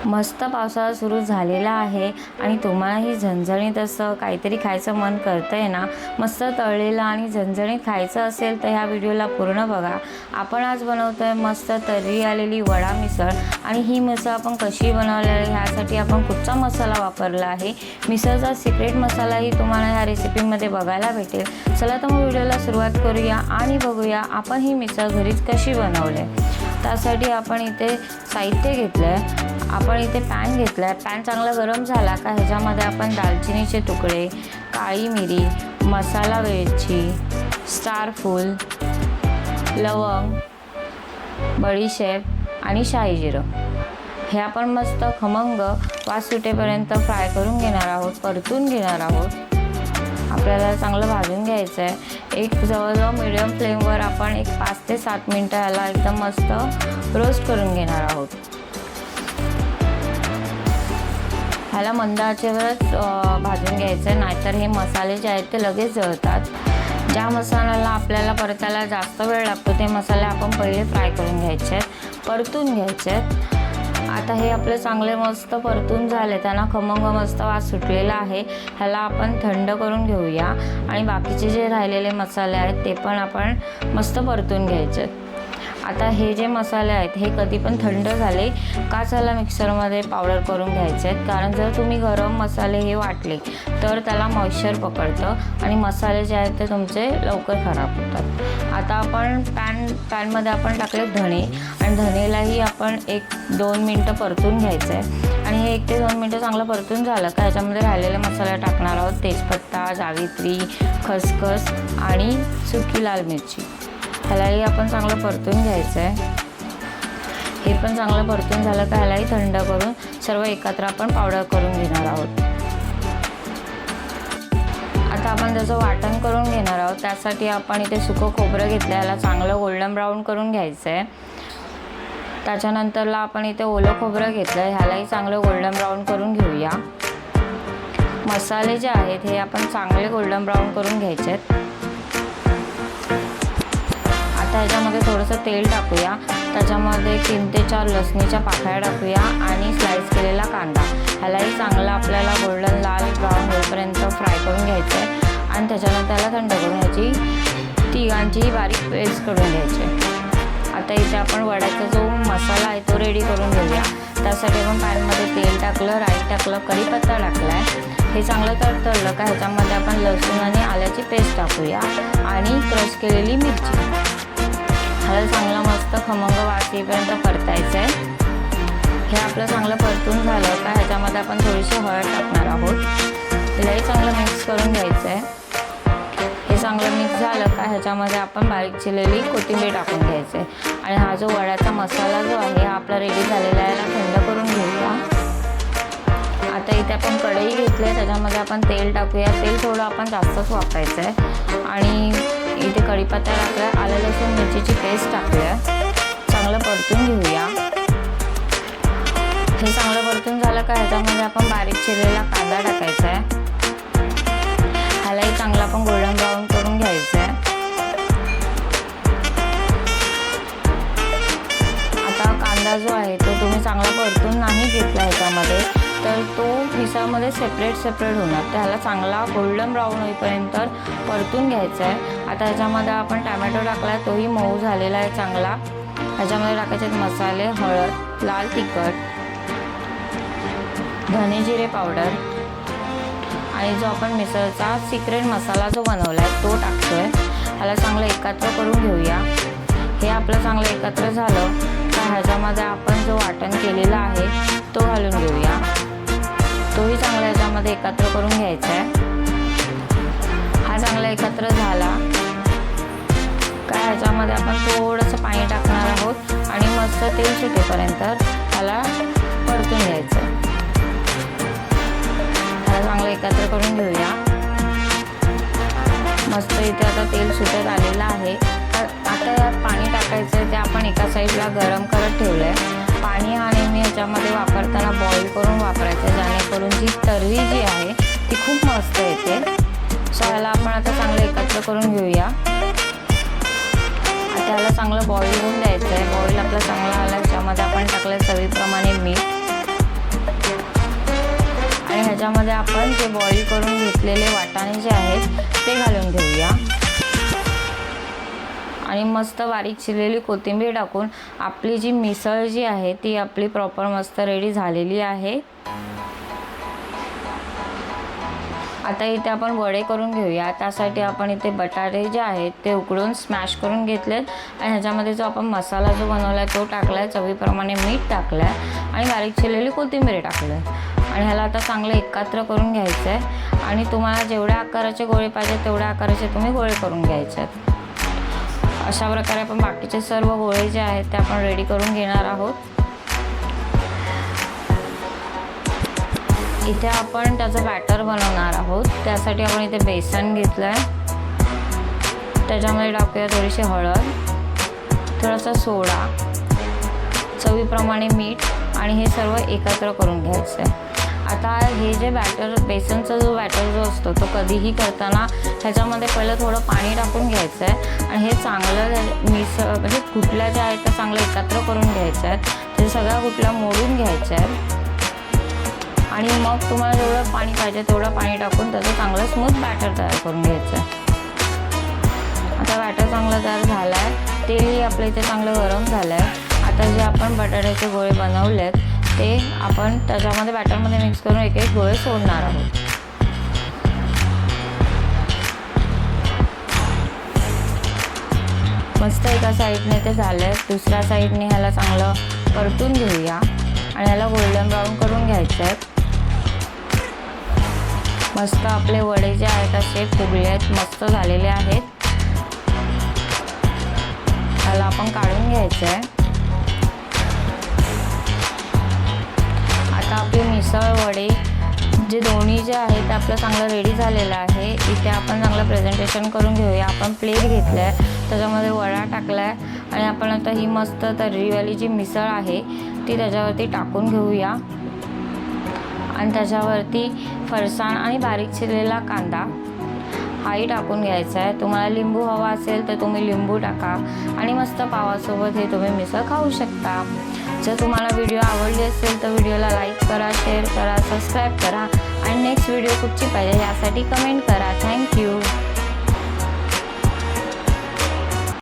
मस्त पावसाळा सुरू झालेला आहे आणि तुम्हालाही झणझणीत असं काहीतरी खायचं मन करतंय ना, मस्त तळलेलं आणि झणझणीत खायचं असेल तर ह्या व्हिडिओला पूर्ण बघा. आपण आज बनवतोय मस्त तर्री आलेली वडा मिसळ. आणि ही मिसळ आपण कशी बनवली आहे ह्यासाठी आपण कुठचा मसाला वापरला आहे, मिसळचा सिक्रेट मसालाही तुम्हाला ह्या रेसिपीमध्ये बघायला भेटेल. चला तर मग व्हिडिओला सुरुवात करूया आणि बघूया आपण ही मिसळ घरीच कशी बनवली आहे. त्यासाठी आपण इथे साहित्य घेतलं आहे. आपण इथे पॅन घेतला आहे. पॅन चांगला गरम झाला का ह्याच्यामध्ये आपण दालचिनीचे तुकडे, काळी मिरी, मसाला वेलची, स्टार फूल, लवंग, बडीशेप आणि शाही जिरं हे आपण मस्त खमंग वास सुटेपर्यंत फ्राय करून घेणार आहोत, परतून घेणार आहोत. आपल्याला चांगलं भाजून घ्यायचं आहे. एक जवळजवळ मिडियम फ्लेमवर आपण एक 5 ते 7 मिनटं याला एकदम मस्त रोस्ट करून घेणार आहोत. ह्याला मंद आचेवरच भाजून घ्यायचं आहे, नाहीतर हे मसाले जे आहेत ते लगेच जळतात. ज्या मसाल्याला आपल्याला परतायला जास्त वेळ लागतो ते मसाले आपण पहिले फ्राय करून घ्यायचे आहेत, परतून घ्यायचे आहेत. आता हे आपले चांगले मस्त परतून झाले, त्यांना खमंग मस्त वास सुटलेला आहे. ह्याला आपण थंड करून घेऊया आणि बाकीचे जे राहिलेले मसाले आहेत ते पण आपण मस्त परतून घ्यायचे आहेत. आता हे जे मसाले आहेत हे कधी पण थंड झाले का त्याला मिक्सरमध्ये पावडर करून घ्यायचे आहेत, कारण जर तुम्ही गरम मसाले हे वाटले तर त्याला मॉइश्चर पकडतं आणि मसाले जे आहेत ते तुमचे लवकर खराब होतात. आता आपण पॅनमध्ये आपण टाकले धणे आणि धनेलाही आपण 1-2 मिनटं परतून घ्यायचं आहे. आणि हे 1 ते 2 मिनटं चांगलं परतून झालं का ह्याच्यामध्ये राहिलेले मसाले टाकणार आहोत. तेजपत्ता, जावित्री, खसखस आणि सुकी लाल मिरची. ह्यालाही आपण चांगलं परतून घ्यायचं आहे. हे पण चांगलं परतून झालं का ह्यालाही थंड करून सर्व एकत्र आपण पावडर करून घेणार आहोत. आता आपण त्याचं वाटण करून घेणार आहोत. त्यासाठी आपण इथे सुकं खोबरं घेतलं, याला चांगलं गोल्डन ब्राऊन करून घ्यायचं आहे. त्याच्यानंतरला आपण इथे ओलं खोबरं घेतलं, ह्यालाही चांगलं गोल्डन ब्राऊन करून घेऊया. मसाले जे आहेत हे आपण चांगले गोल्डन ब्राऊन करून घ्यायचे आहेत. आता ह्याच्यामध्ये थोडंसं तेल टाकूया. त्याच्यामध्ये 3 ते 4 लसणीच्या पाकळ्या टाकूया आणि स्लाइस केलेला कांदा. ह्यालाही चांगला आपल्याला गोल्डन लाल ब्राऊन होईपर्यंत फ्राय करून घ्यायचं आहे. आणि त्याच्यानंतर त्याला थंड करून ह्याची तिघांची बारीक पेस्ट करून घ्यायची आहे. आता इथे आपण वड्याचा जो मसाला आहे तो रेडी करून घेऊया. त्यासाठी आपण पॅनमध्ये तेल टाकलं, राई टाकलं, कढीपत्ता टाकला आहे. हे चांगलं तळलं का ह्याच्यामध्ये आपण लसूण आणि आल्याची पेस्ट टाकूया आणि क्रश केलेली मिरची. ह्याला चांगलं मस्त खमंग वास येईपर्यंत परतायचं आहे. हे आपलं चांगलं परतून झालं का ह्याच्यामध्ये आपण थोडीशी हळद टाकणार आहोत. त्यालाही चांगलं मिक्स करून घ्यायचं आहे. हे चांगलं मिक्स झालं का ह्याच्यामध्ये आपण बारीक चिरलेली कोथिंबीर टाकून घ्यायचं आहे. आणि हा जो वड्याचा मसाला जो आहे हा आपला रेडी झालेला आहे, याला थंड करून घेऊया. आता इथे आपण कढई घेतली आहे, त्याच्यामध्ये आपण तेल टाकूया. तेल थोडं आपण जास्तच वापरायचं आहे. आणि इथे कढीपत्ता टाकला, आलं लसूण मिरचीची पेस्ट टाकलं, चांगलं परतून घेऊया. हे चांगलं परतून झालं का ह्याच्यामध्ये आपण बारीक चिरलेला कांदा टाकायचा आहे. ह्यालाही चांगला आपण गोल्डन ब्राऊन करून घ्यायचं आहे. आता कांदा जो आहे तो तुम्ही चांगला परतून नाही घेतला ह्याच्यामध्ये तर तो मिसळमध्ये सेपरेट होणार. तर ह्याला चांगला गोल्डन ब्राऊन होईपर्यंत परतून घ्यायचा आहे. आता ह्याच्यामध्ये आपण टॅमॅटो टाकला आहे, तोही मऊ झालेला आहे चांगला. ह्याच्यामध्ये टाकायचे मसाले, हळद, लाल तिखट, धने जिरे पावडर आणि जो आपण मिसळचा सिक्रेट मसाला जो बनवला आहे तो टाकतो आहे. ह्याला चांगलं एकत्र करून घेऊया. हे आपलं चांगलं एकत्र झालं तर ह्याच्यामध्ये आपण जो वाटण केलेला आहे तो घालून घेऊया. तोही चांगला ह्याच्यामध्ये एकत्र करून घ्यायचा आहे. हा चांगला एकत्र झाला का ह्याच्यामध्ये आपण थोडंसं पाणी टाकणार आहोत आणि मस्त तेल सुटेपर्यंत ह्याला परतून घ्यायचं आहे. ह्याला चांगलं एकत्र करून घेऊया. मस्त इथे आता तेल सुटत आलेलं आहे. आता यात पाणी टाकायचं आहे, ते आपण एका साईडला गरम करत ठेवलं आहे. पाणी हा नेहमी ह्याच्यामध्ये वापरताना बॉईल करून वापरायचं, जेणेकरून जी तर्री जी आहे ती खूप मस्त येते. सो ह्याला आपण आता चांगलं एकत्र करून घेऊया. आता ह्याला चांगलं बॉईल होऊन द्यायचं आहे. बॉईल आपला चांगला आला, ह्याच्यामध्ये आपण टाकलं चवीप्रमाणे मीठ. आणि ह्याच्यामध्ये आपण जे बॉईल करून घेतलेले वाटाणे जे आहेत ते घालून घेऊया आणि मस्त बारीक चिरलेली कोथिंबीर टाकून आपली जी मिसळ जी आहे ती आपली प्रॉपर मस्त रेडी झालेली आहे। आता इथे आपण वडे करून घेऊया। त्यासाठी आपण इथे बटाटे जे आहेत ते उकडून स्मॅश करून घेतलेत आणि ह्याच्यामध्ये जो आपण मसाला जो बनवला आहे तो टाकला आहे, चवीप्रमाणे मीठ टाकलं आहे आणि बारीक चिरलेली कोथिंबीर टाकलं आहे आणि ह्याला आता चांगलं एकत्र करून घ्यायचं आहे आणि तुम्हाला जेवढ्या आकाराचे गोळे पाहिजे तेवढ्या आकाराचे तुम्ही गोळे करून घ्यायचे आहेत। अशा प्रकारे आपण बाकीचे सर्व गोळे जे आहेत ते आपण रेडी करून घेणार आहोत। इथे आपण त्याचं बॅटर बनवणार आहोत। त्यासाठी आपण इथे बेसन घेतलं आहे, त्याच्यामध्ये टाकूया थोडीशी हळद, थोडासा सोडा, चवीप्रमाणे मीठ आणि हे सर्व एकत्र करून घ्यायचं आहे। आता हे जे बॅटर बेसनचा जो बॅटर जो असतो तो कधीही करताना ह्याच्यामध्ये पहिलं थोडं पाणी टाकून घ्यायचं आहे आणि हे चांगलं मिसळ म्हणजे कुटल्या ज्या आहेत त्या चांगलं एकत्र करून घ्यायच्या आहेत, ते सगळ्या कुटल्या मोडून घ्यायच्या आहेत आणि मग तुम्हाला जेवढं पाणी पाहिजे तेवढं पाणी टाकून त्याचं चांगलं स्मूथ बॅटर तयार करून घ्यायचं आहे। आता बॅटर चांगलं तयार झालं आहे, तेलही आपल्या इथे चांगलं गरम झालं आहे। आता जे आपण बटाट्याचे गोळे बनवलेत ते आपण त्याच्यामध्ये बॅटरमध्ये मिक्स करून एक एक गोळे सोडणार आहोत। मस्त एका साईडने ते झालं आहे, दुसऱ्या साईडने ह्याला चांगलं परतून घेऊया आणि ह्याला गोल्डन ब्राऊन करून घ्यायचं आहे। मस्त आपले वडे जे आहेत असे फुगले आहेत, मस्त झालेले आहेत। ह्याला आपण काढून घ्यायचं आहे। आता आपली मिसळ वडे जे दोन्ही जे आहेत ते आपलं चांगलं रेडी झालेलं आहे। इथे आपण चांगलं प्रेझेंटेशन करून घेऊया। आपण प्लेट घेतलं आहे, त्याच्यामध्ये वडा टाकला आहे आणि आपण आता ही मस्त तर्रीवाली जी मिसळ आहे ती त्याच्यावरती टाकून घेऊया आणि त्याच्यावरती फरसाण आणि बारीक चिरलेला कांदा हाही टाकून घ्यायचा आहे। तुम्हाला लिंबू हवा असेल तर तुम्ही लिंबू टाका आणि मस्त पावासोबत हे तुम्ही मिसळ खाऊ शकता। जर तुम्हाला व्हिडिओ आवडली असेल तर व्हिडिओला लाईक करा, शेअर करा, सबस्क्राईब करा आणि नेक्स्ट व्हिडिओ कुठची पाहिजे यासाठी कमेंट करा। थँक्यू।